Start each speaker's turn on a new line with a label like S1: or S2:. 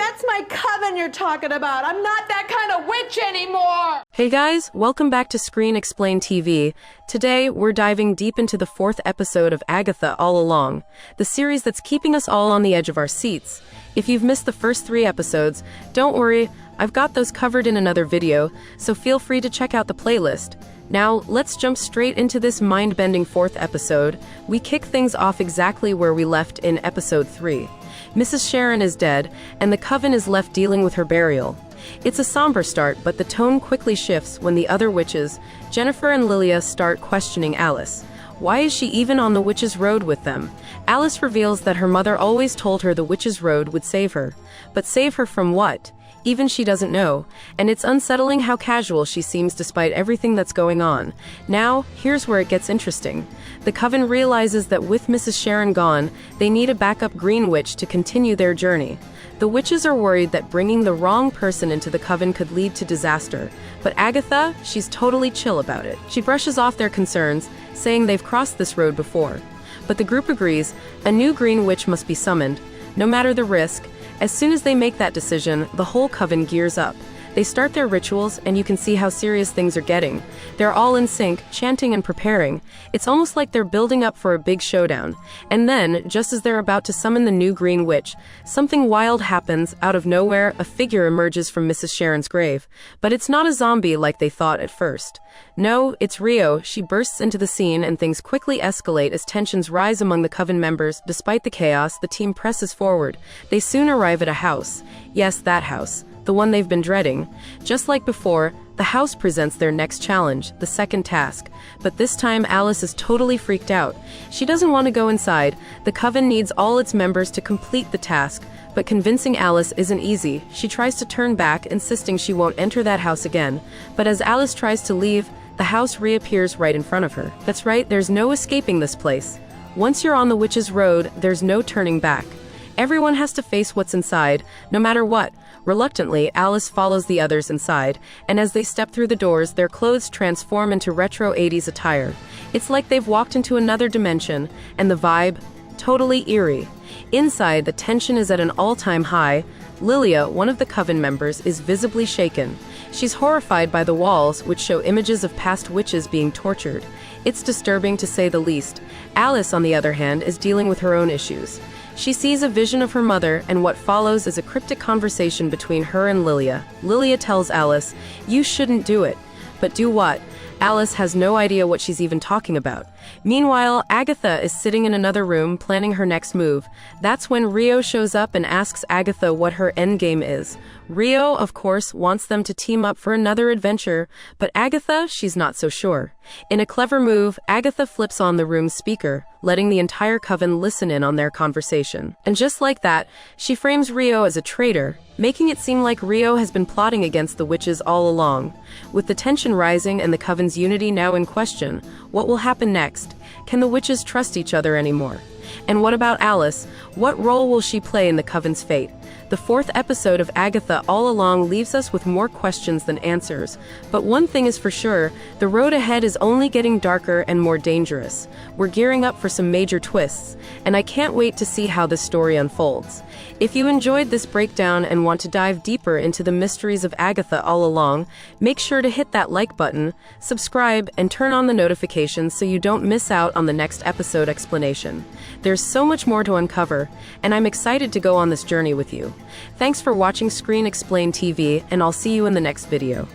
S1: that's my coven you're talking about. I'm not that kind of witch anymore.
S2: Hey guys, welcome back to Screen Explain TV. Today, we're diving deep into the 4th episode of Agatha All Along, the series that's keeping us all on the edge of our seats. If you've missed the first 3 episodes, don't worry, I've got those covered in another video, so feel free to check out the playlist. Now, let's jump straight into this mind-bending 4th episode. We kick things off exactly where we left in episode 3. Mrs. Sharon is dead, and the coven is left dealing with her burial. It's a somber start, but the tone quickly shifts when the other witches, Jennifer and Lilia, start questioning Alice. Why is she even on the Witch's Road with them? Alice reveals that her mother always told her the Witch's Road would save her. But save her from what? Even she doesn't know, and it's unsettling how casual she seems despite everything that's going on. Now, here's where it gets interesting. The coven realizes that with Mrs. Sharon gone, they need a backup green witch to continue their journey. The witches are worried that bringing the wrong person into the coven could lead to disaster, but Agatha, she's totally chill about it. She brushes off their concerns, saying they've crossed this road before. But the group agrees, a new green witch must be summoned, no matter the risk. As soon as they make that decision, the whole coven gears up. They start their rituals, and you can see how serious things are getting. They're all in sync, chanting and preparing. It's almost like they're building up for a big showdown. And then, just as they're about to summon the new green witch, something wild happens. Out of nowhere, a figure emerges from Mrs. Sharon's grave. But it's not a zombie like they thought at first. No, it's Rio. She bursts into the scene, and things quickly escalate as tensions rise among the coven members. Despite the chaos, the team presses forward. They soon arrive at a house. Yes, that house. The one they've been dreading. Just like before, the house presents their next challenge, the second task. But this time, Alice is totally freaked out. She doesn't want to go inside. The coven needs all its members to complete the task, but convincing Alice isn't easy. She tries to turn back, insisting she won't enter that house again. But as Alice tries to leave, the house reappears right in front of her. That's right, there's no escaping this place. Once you're on the Witch's Road, there's no turning back. Everyone has to face what's inside, no matter what. Reluctantly, Alice follows the others inside, and as they step through the doors, their clothes transform into retro 80s attire. It's like they've walked into another dimension, and the vibe, totally eerie. Inside, the tension is at an all-time high. Lilia, one of the coven members, is visibly shaken. She's horrified by the walls, which show images of past witches being tortured. It's disturbing to say the least. Alice, on the other hand, is dealing with her own issues. She sees a vision of her mother, and what follows is a cryptic conversation between her and Lilia. Lilia tells Alice, "You shouldn't do it." But do what? Alice has no idea what she's even talking about. Meanwhile, Agatha is sitting in another room planning her next move. That's when Rio shows up and asks Agatha what her endgame is. Rio, of course, wants them to team up for another adventure, but Agatha, she's not so sure. In a clever move, Agatha flips on the room's speaker, letting the entire coven listen in on their conversation. And just like that, she frames Rio as a traitor, making it seem like Rio has been plotting against the witches all along. With the tension rising and the coven's unity now in question, what will happen next? Can the witches trust each other anymore? And what about Alice? What role will she play in the coven's fate? The 4th episode of Agatha All Along leaves us with more questions than answers. But one thing is for sure, the road ahead is only getting darker and more dangerous. We're gearing up for some major twists, and I can't wait to see how this story unfolds. If you enjoyed this breakdown and want to dive deeper into the mysteries of Agatha All Along, make sure to hit that like button, subscribe, and turn on the notifications so you don't miss out on the next episode explanation. There's so much more to uncover, and I'm excited to go on this journey with you. Thanks for watching Screen Explain TV, and I'll see you in the next video.